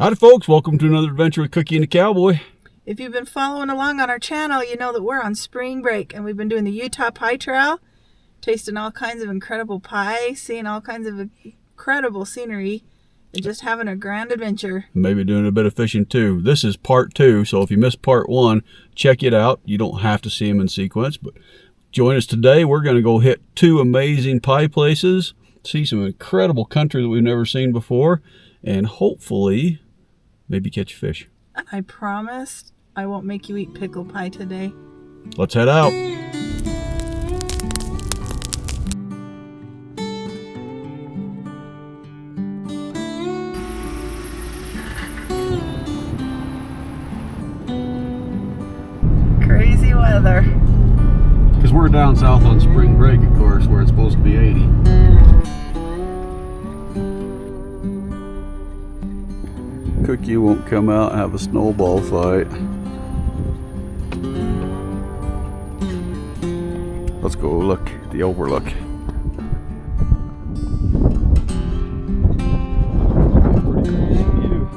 Howdy folks, welcome to another adventure with Cookie and the Cowboy. If you've been following along on our channel, you know that we're on spring break and we've been doing the Utah Pie Trail, tasting all kinds of incredible pie, seeing all kinds of incredible scenery, and just having a grand adventure. Maybe doing a bit of fishing too. This is part 2, so if you missed part 1, check it out. You don't have to see them in sequence, but join us today. We're going to go hit 2 amazing pie places, see some incredible country that we've never seen before, and hopefully maybe catch a fish. I promise I won't make you eat pickle pie today. Let's head out. Crazy weather. Because we're down south on spring break, of course, where it's supposed to be 80. Cookie won't come out and have a snowball fight. Let's go look at the overlook. Pretty cool view.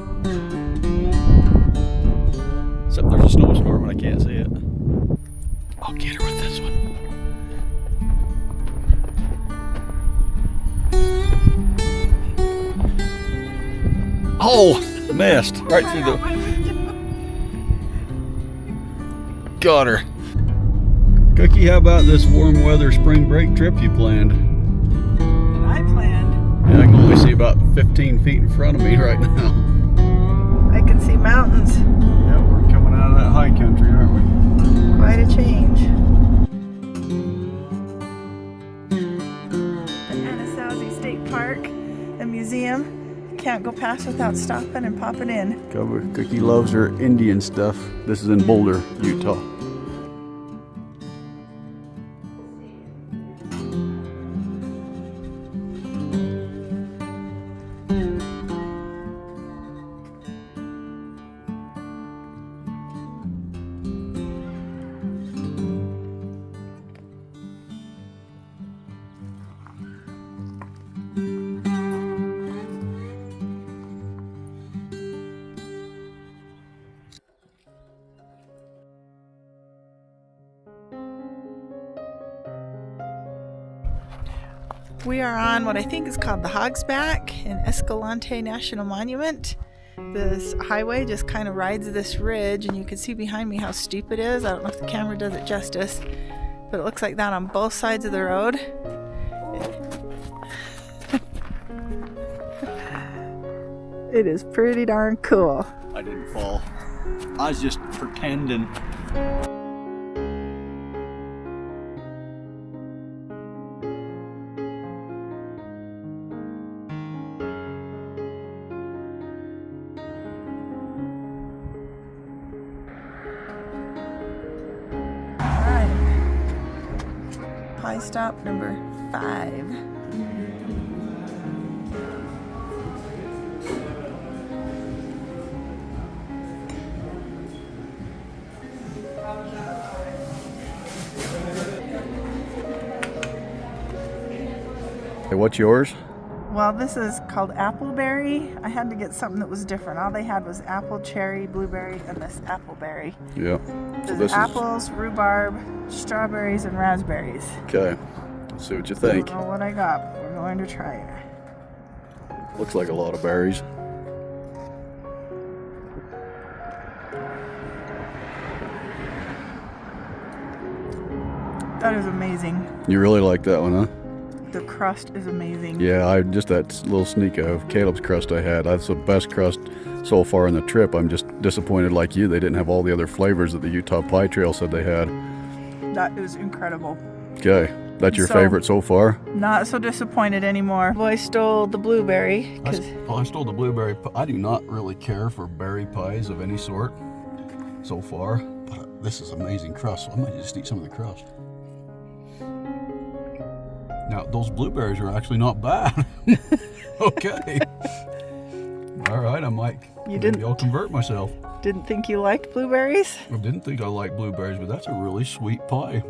Except there's a snowstorm and I can't see it. I'll get her with this one. Oh! Missed right through the. Got her. Cookie, how about this warm weather spring break trip you planned? And I planned. Yeah, I can only see about 15 feet in front of me right now. I can see mountains. Yeah, we're coming out of that high country, aren't we? Quite a change. The Anasazi State Park and Museum. Can't go past without stopping and popping in. Cookie loves her Indian stuff. This is in Boulder, Utah. We are on what I think is called the Hog's Back in Escalante National Monument. This highway just kind of rides this ridge, and you can see behind me how steep it is. I don't know if the camera does it justice, but it looks like that on both sides of the road. It is pretty darn cool. I didn't fall. I was just pretending. Pie stop number 5. Hey, what's yours? Well, this is called appleberry. I had to get something that was different. All they had was apple, cherry, blueberry, and this appleberry. Yeah. So this apples, rhubarb, strawberries, and raspberries. Okay. Let's see what you think. I don't know what I got, but we're going to try it. Looks like a lot of berries. That is amazing. You really like that one, huh? The crust is amazing. Yeah, I just that little sneak of Caleb's crust I had. That's the best crust so far in the trip. I'm just disappointed like you. They didn't have all the other flavors that the Utah Pie Trail said they had. That is incredible. Okay, that's your favorite so far? Not so disappointed anymore. Boy stole the blueberry. I stole the blueberry. I do not really care for berry pies of any sort so far, but this is amazing crust, so I might just eat some of the crust. Now, those blueberries are actually not bad. Okay. All right, I might. Maybe I'll convert myself. Didn't think you liked blueberries? I didn't think I liked blueberries, but that's a really sweet pie.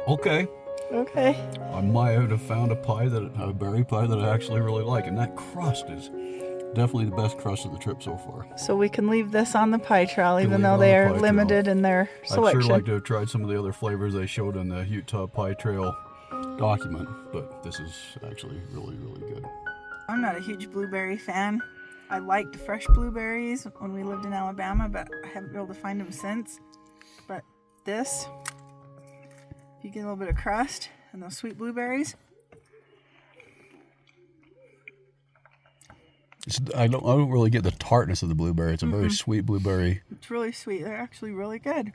Okay. Okay. I might have found a berry pie that I actually really like, and that crust is Definitely the best crust of the trip so far. So we can leave this on the pie trail, Can even leave though it on they the are pie trail. limited in their selection. I'd sure like to have tried some of the other flavors they showed in the Utah Pie Trail document, but this is actually really, really good. I'm not a huge blueberry fan. I liked fresh blueberries when we lived in Alabama, but I haven't been able to find them since. But this, if you get a little bit of crust and those sweet blueberries. I don't really get the tartness of the blueberry. It's a very sweet blueberry. It's really sweet. They're actually really good.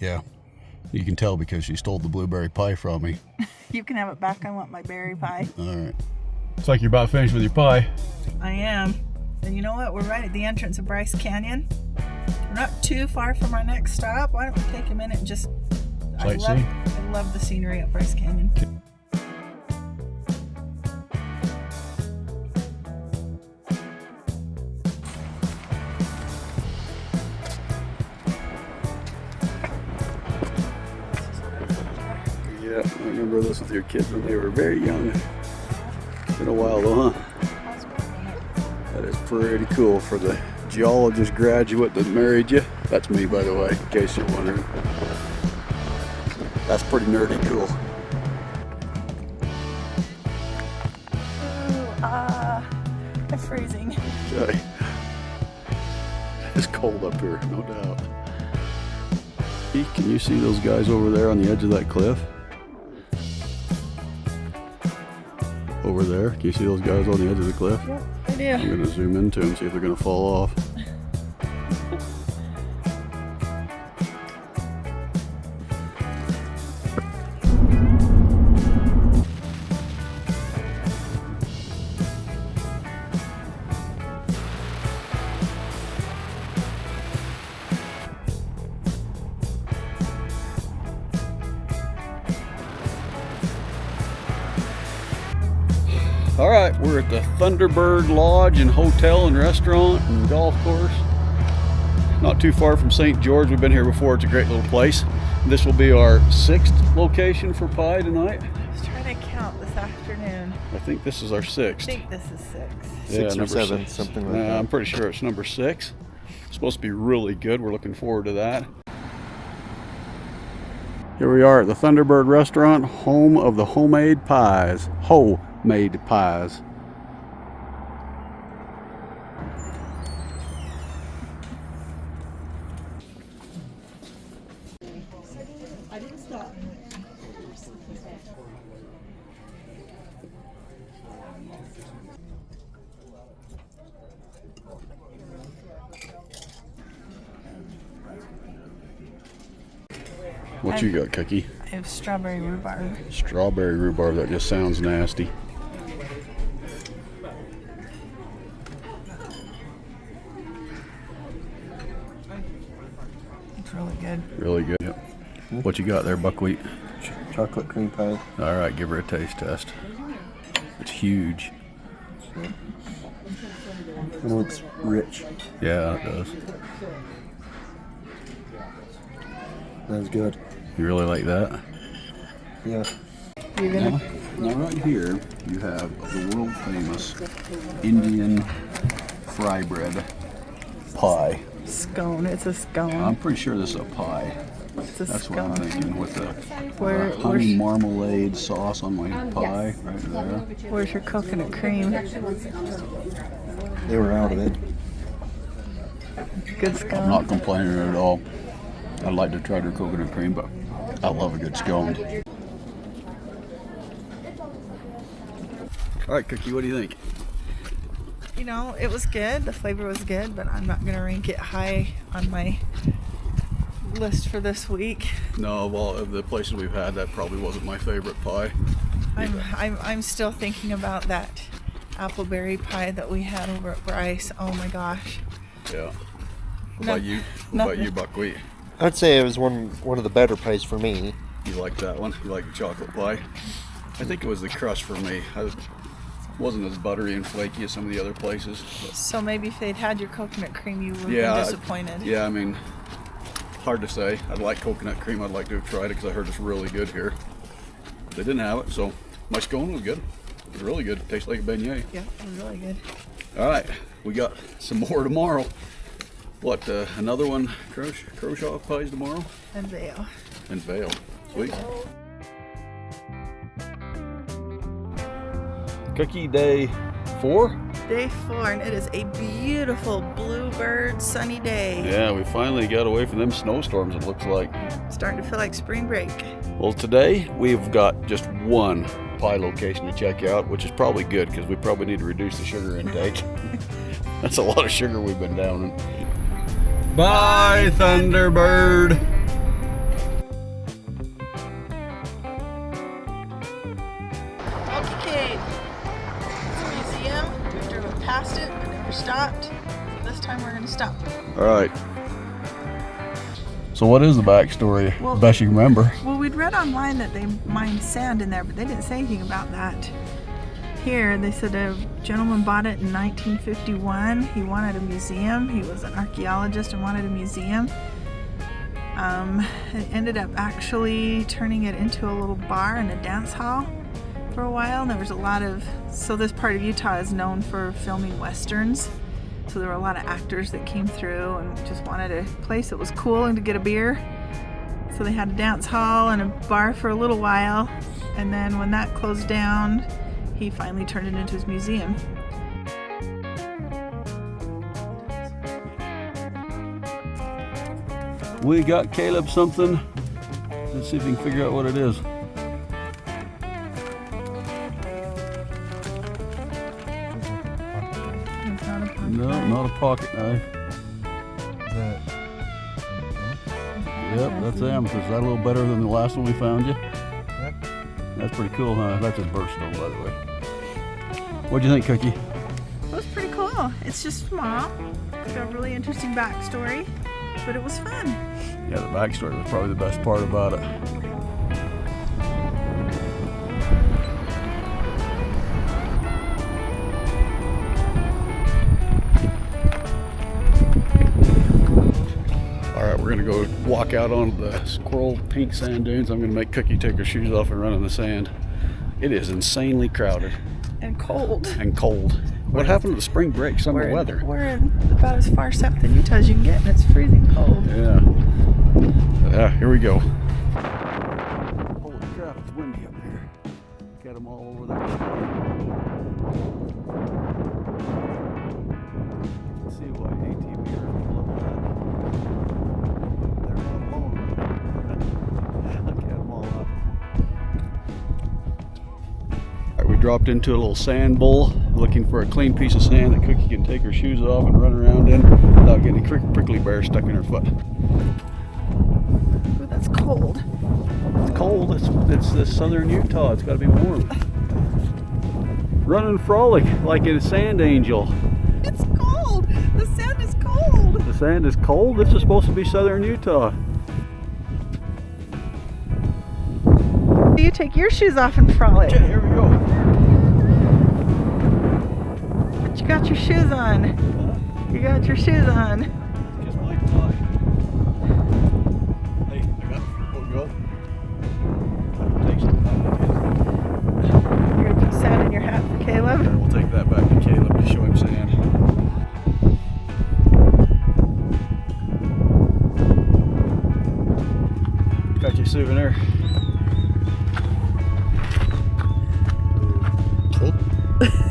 Yeah. You can tell because she stole the blueberry pie from me. You can have it back. I want my berry pie. All right. It's like you're about finished with your pie. I am. And you know what? We're right at the entrance of Bryce Canyon. We're not too far from our next stop. Why don't we take a minute and just... Sightsee? I love the scenery at Bryce Canyon. Yeah, I remember this with your kids when they were very young. It's been a while though, huh? That is pretty cool for the geologist graduate that married you. That's me, by the way, in case you're wondering. That's pretty nerdy cool. I'm freezing. Okay. It's cold up here, no doubt. Can you see those guys over there on the edge of that cliff? Over there, can you see those guys on the edge of the cliff? Yep, I do. I'm gonna zoom into them, see if they're gonna fall off. All right, we're at the Thunderbird Lodge and Hotel and Restaurant and Golf Course. Not too far from St. George. We've been here before. It's a great little place. This will be our 6th location for pie tonight. I was trying to count this afternoon. I think this is our 6th. I think this is 6. Yeah, 6 or number 7, 6. something like that. I'm pretty sure it's number 6. It's supposed to be really good. We're looking forward to that. Here we are at the Thunderbird Restaurant, home of the homemade pies. Homemade pies. What you got, Cookie? I have strawberry rhubarb. Strawberry rhubarb, that just sounds nasty. It's really good. Really good. Yep. What you got there, buckwheat? Chocolate cream pie. All right, give her a taste test. It's huge. It looks rich. Yeah, it does. That's good. You really like that? Yeah. You're gonna... Now right here, you have the world famous Indian fry bread pie. Scone. It's a scone. I'm pretty sure this is a pie. It's a That's what I'm scone. thinking, with the Where- honey where's- marmalade sauce on my pie right there. Where's your coconut cream? They were out of it. Good I'm scone. not complaining at all. I'd like to try their coconut cream, but I love a good scone. All right, Cookie, what do you think? You know, it was good. The flavor was good, but I'm not gonna rank it high on my list for this week. No, of all of the places we've had, that probably wasn't my favorite pie. I'm still thinking about that appleberry pie that we had over at Bryce. Oh my gosh. Yeah. What No, about you? What about nothing. you, Buckwheat? I'd say it was one of the better pies for me. You like that one? You like the chocolate pie? I think it was the crust for me. I wasn't as buttery and flaky as some of the other places. But So maybe if they'd had your coconut cream, you would have yeah, been disappointed. Yeah, I mean, hard to say. I'd like coconut cream. I'd like to have tried it because I heard it's really good here. They didn't have it, so my scone was good. It was really good. Tastes like a beignet. Yeah, it was really good. All right, we got some more tomorrow. What, another one, Croshaw pies tomorrow? And veal. And veal. Sweet. Cookie day 4? Day 4, and it is a beautiful bluebird sunny day. Yeah, we finally got away from them snowstorms, it looks like. Starting to feel like spring break. Well, today we've got just one pie location to check out, which is probably good because we probably need to reduce the sugar intake. That's a lot of sugar we've been downing. Bye, Thunderbird. Okay, it's a museum. We've driven past it but never stopped. So this time we're going to stop. All right. So what is the backstory, Well, best you can remember? Well, we'd read online that they mined sand in there, but they didn't say anything about that. Here, they said a gentleman bought it in 1951. He wanted a museum. He was an archaeologist and wanted a museum. It ended up actually turning it into a little bar and a dance hall for a while. And there was a lot of, so this part of Utah is known for filming westerns. So there were a lot of actors that came through and just wanted a place that was cool and to get a beer. So they had a dance hall and a bar for a little while. And then when that closed down, he finally turned it into his museum. We got Caleb something. Let's see if we can figure out what it is. No, not a pocket knife. Yep, that's amethyst. Is that a little better than the last one we found you? Yep. That's pretty cool, huh? That's a birthstone, by the way. What'd you think, Cookie? It was pretty cool. It's just small. It's got a really interesting backstory, but it was fun. Yeah, the backstory was probably the best part about it. All right, we're gonna go walk out onto the squirrel pink sand dunes. I'm gonna make Cookie take her shoes off and run in the sand. It is insanely crowded. And cold. And cold. What happened to the spring break summer weather? We're in about as far south in Utah as you can get, and it's freezing cold. Yeah. Yeah, here we go. Holy crap, it's windy up here. Got them all over there. You can see why ATVers love that. They're not alone. Look at them all up. All right, we dropped into a little sand bowl looking for a clean piece of sand that Cookie can take her shoes off and run around in without getting a prickly bear stuck in her foot. Ooh, that's cold. It's cold. It's the southern Utah. It's got to be warm. Run and frolic like a sand angel. It's cold. The sand is cold. The sand is cold? This is supposed to be southern Utah. You take your shoes off and frolic. Okay, here we go. But you got your shoes on. You got your shoes on. Just my fly. Hey, I got we'll go. Take some time. You're gonna put sand in your hat for Caleb. We'll take that back to Caleb to show him sand. Got your souvenir.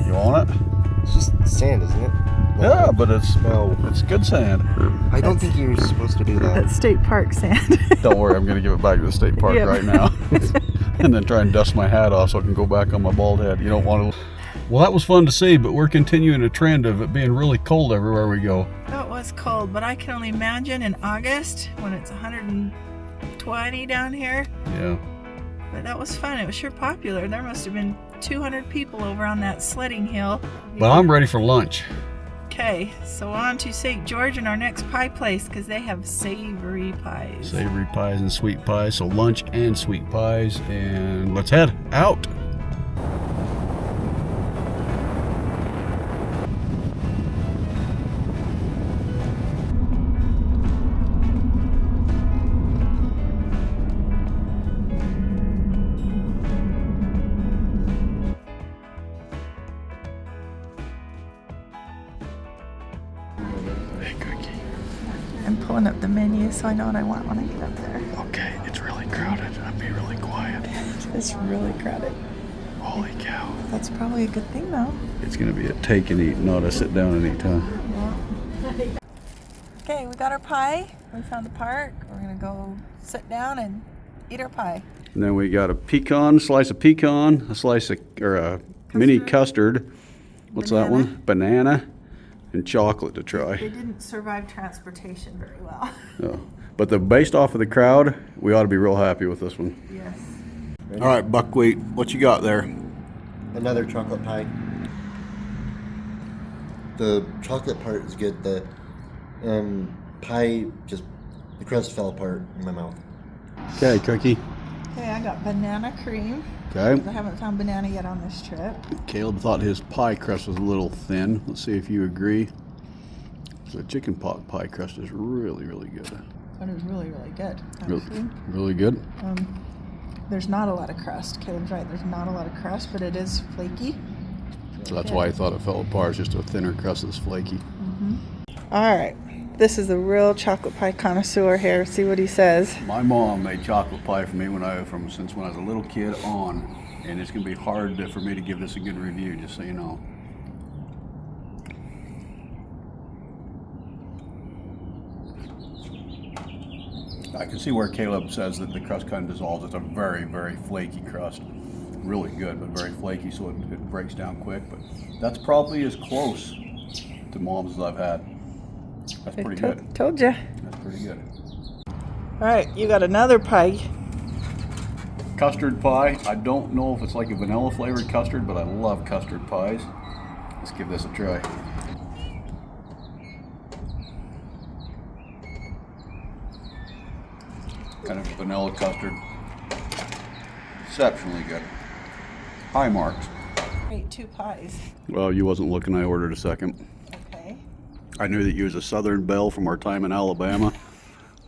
You want it? It's just sand, isn't it? Yeah, but it's No. it's good sand. I don't think you're supposed to do that. That's state park sand. Don't worry, I'm gonna give it back to the state park Yep. right now. And then try and dust my hat off so I can go back on my bald head. You don't want to. Well, that was fun to see, but we're continuing a trend of it being really cold everywhere we go. Oh, it was cold, but I can only imagine in August when it's 120 down here. Yeah. But that was fun. It was sure popular. There must have been 200 people over on that sledding hill. But I'm ready for lunch. Okay, so on to St. George and our next pie place because they have savory pies. Savory pies and sweet pies. So lunch and sweet pies. And let's head out. Hey, Cookie. I'm pulling up the menu so I know what I want when I get up there. Okay, it's really crowded. I'll be really quiet. It's really crowded. Holy cow. That's probably a good thing though. It's going to be a take and eat, not a sit down and eat, huh? Okay, we got our pie. We found the park. We're gonna go sit down and eat our pie. And then we got a slice of pecan, a slice of, or a mini custard. What's that one? Banana and chocolate to try. They didn't survive transportation very well. Oh. But based off of the crowd, we ought to be real happy with this one. Yes. All right, Buckwheat, what you got there? Another chocolate pie. The chocolate part is good. The pie, just the crust fell apart in my mouth. Okay, Cookie. Okay, I got banana cream. Okay. I haven't found banana yet on this trip. Caleb thought his pie crust was a little thin. Let's see if you agree. The chicken pot pie crust is really, really good. That is really, really good. Really, Actually. really good. There's not a lot of crust. Caleb's right. There's not a lot of crust, but it is flaky. So that's why I thought it fell apart. It's just a thinner crust that's flaky. All right. This is the real chocolate pie connoisseur here. See what he says. My mom made chocolate pie for me since when I was a little kid on, and it's gonna be hard for me to give this a good review, just so you know. I can see where Caleb says that the crust kind of dissolves. It's a very, very flaky crust. Really good, but very flaky, so it breaks down quick. But that's probably as close to Mom's as I've had. That's pretty good. Told you. That's pretty good. All right, you got another pie. Custard pie. I don't know if it's like a vanilla flavored custard, but I love custard pies. Let's give this a try. Kind of vanilla custard. Exceptionally good. High marks. I ate 2 pies. Well, you wasn't looking. I ordered a second. Okay. I knew that you was a Southern Belle from our time in Alabama.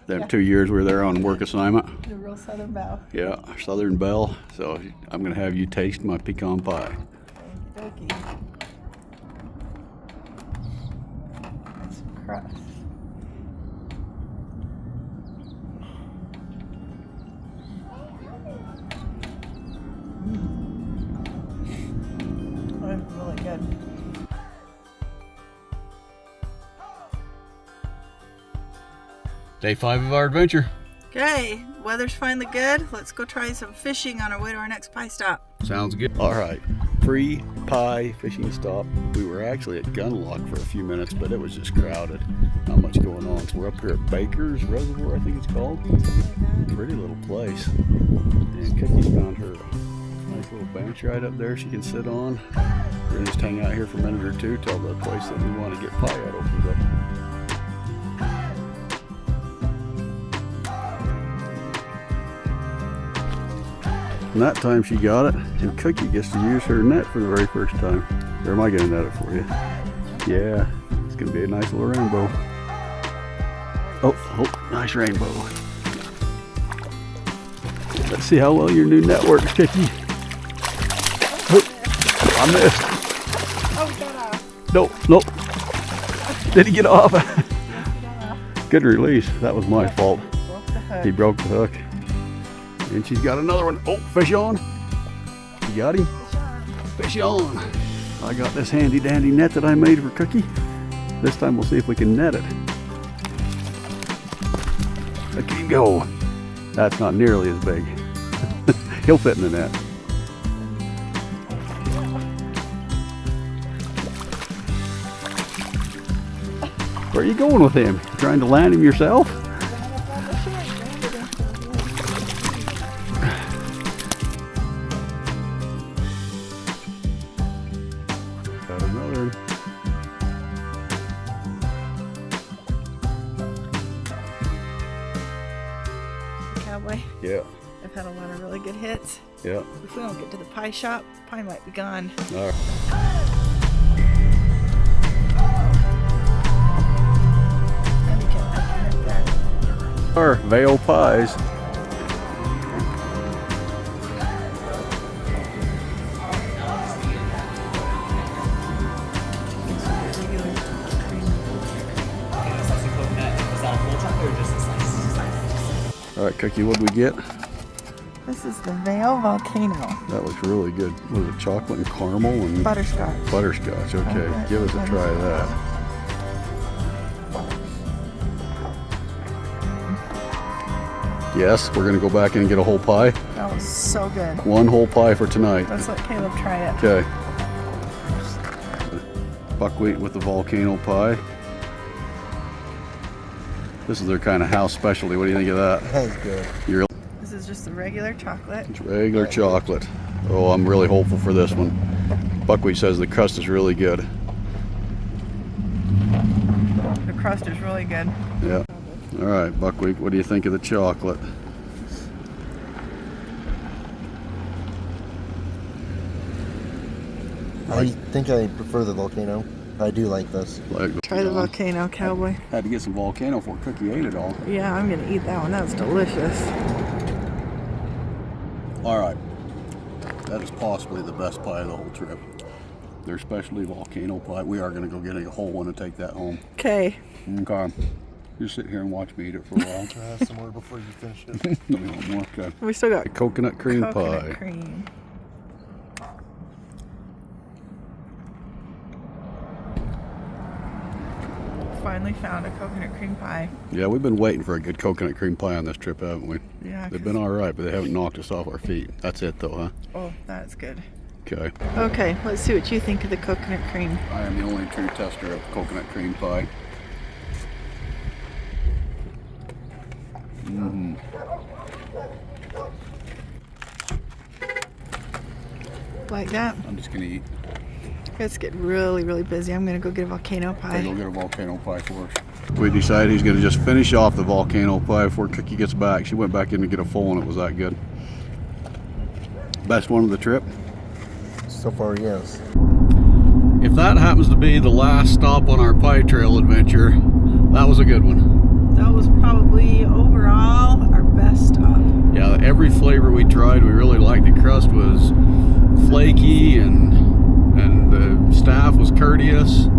Them 2 years we were there on work assignment. The real Southern Belle. Yeah, Southern Belle. So I'm gonna have you taste my pecan pie. Okie dokie. Some crust. That's really good. Day 5 of our adventure. Okay, weather's finally good. Let's go try some fishing on our way to our next pie stop. Sounds good. All right, free pie fishing stop. We were actually at Gunlock for a few minutes, but it was just crowded. Not much going on. So we're up here at Baker's Reservoir, I think it's called. Pretty little place. And Cookie's found her a nice little bench right up there she can sit on. We're gonna just hang out here for a minute or two till the place that we want to get pie at opens up. And that time she got it, and Cookie gets to use her net for the very first time. Or am I gonna net it for you? Yeah, it's gonna be a nice little rainbow. Oh, nice rainbow. Let's see how well your new net works, Cookie. Oh, I missed. Oh, we got off. Nope. Did he get off? Good release. That was my fault. Broke the hook. He broke the hook. And she's got another one. Oh, fish on. You got him? Fish on. I got this handy dandy net that I made for Cookie. This time we'll see if we can net it. Look at him go. That's not nearly as big. He'll fit in the net. Where are you going with him? You trying to land him yourself? Got another. Cowboy. Yeah. I've had a lot of really good hits. Yeah. If we don't get to the pie shop, pie might be gone. All right. Our Vale pies. All right, Cookie, what do we get? This is the Vale Volcano. That looks really good. What is it, chocolate and caramel and Butterscotch. butterscotch? Okay, give us a try of that. Yes, we're gonna go back in and get a whole pie. That was so good. One whole pie for tonight. Let's let Caleb try it. Okay. Buckwheat with the volcano pie. This is their kind of house specialty. What do you think of that? That's good. This is just the regular chocolate. It's regular chocolate. Oh, I'm really hopeful for this one. Buckwheat says the crust is really good. The crust is really good. Yeah. All right, Buckwheat, what do you think of the chocolate? I think I prefer the volcano. I do like this. Try the volcano, Cowboy. Had to get some volcano before Cookie ate it all. Yeah, I'm gonna eat that one. That was delicious. All right. That is possibly the best pie of the whole trip. Their specialty volcano pie. We are going to go get a whole one and take that home. Okay. Okay. Just sit here and watch me eat it for a while. Can I have some more before you finish it? Let me want more. Okay. We still got Coconut cream coconut pie. cream. Finally found a coconut cream pie. Yeah, we've been waiting for a good coconut cream pie on this trip, haven't we? Yeah. They've been all right, but they haven't knocked us off our feet. That's it, though, huh? Oh, that's good. Okay. Okay, let's see what you think of the coconut cream. I am the only true tester of coconut cream pie. Mm-hmm. Like that? I'm just gonna eat. It's getting really, really busy. I'm gonna go get a volcano pie. Go get a volcano pie for us. We decided he's gonna just finish off the volcano pie before Cookie gets back. She went back in to get a full one. It was that good. Best one of the trip? So far, yes. If that happens to be the last stop on our pie trail adventure, that was a good one. That was probably overall our best stop. Yeah, every flavor we tried, we really liked. The crust was flaky and the staff was courteous.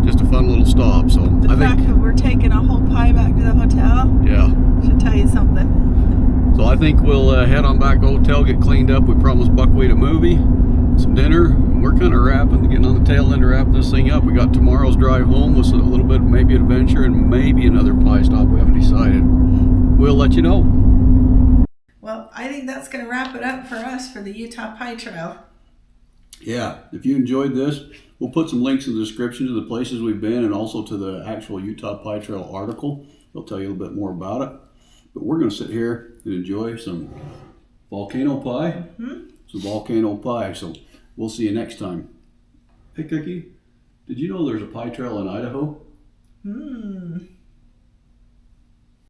Just a fun little stop. So The fact that we're taking a whole pie back to the hotel yeah. should tell you something. So I think we'll head on back to the hotel, get cleaned up. We promised Buckwheat a movie, some dinner. We're kind of getting on the tail end of wrapping this thing up. We got tomorrow's drive home with a little bit, maybe adventure, and maybe another pie stop. We haven't decided. We'll let you know. Well, I think that's going to wrap it up for us for the Utah Pie Trail. Yeah, if you enjoyed this, we'll put some links in the description to the places we've been and also to the actual Utah Pie Trail article. It'll tell you a little bit more about it. But we're going to sit here and enjoy some volcano pie. Some volcano pie. So we'll see you next time. Hey, Cookie, did you know there's a pie trail in Idaho?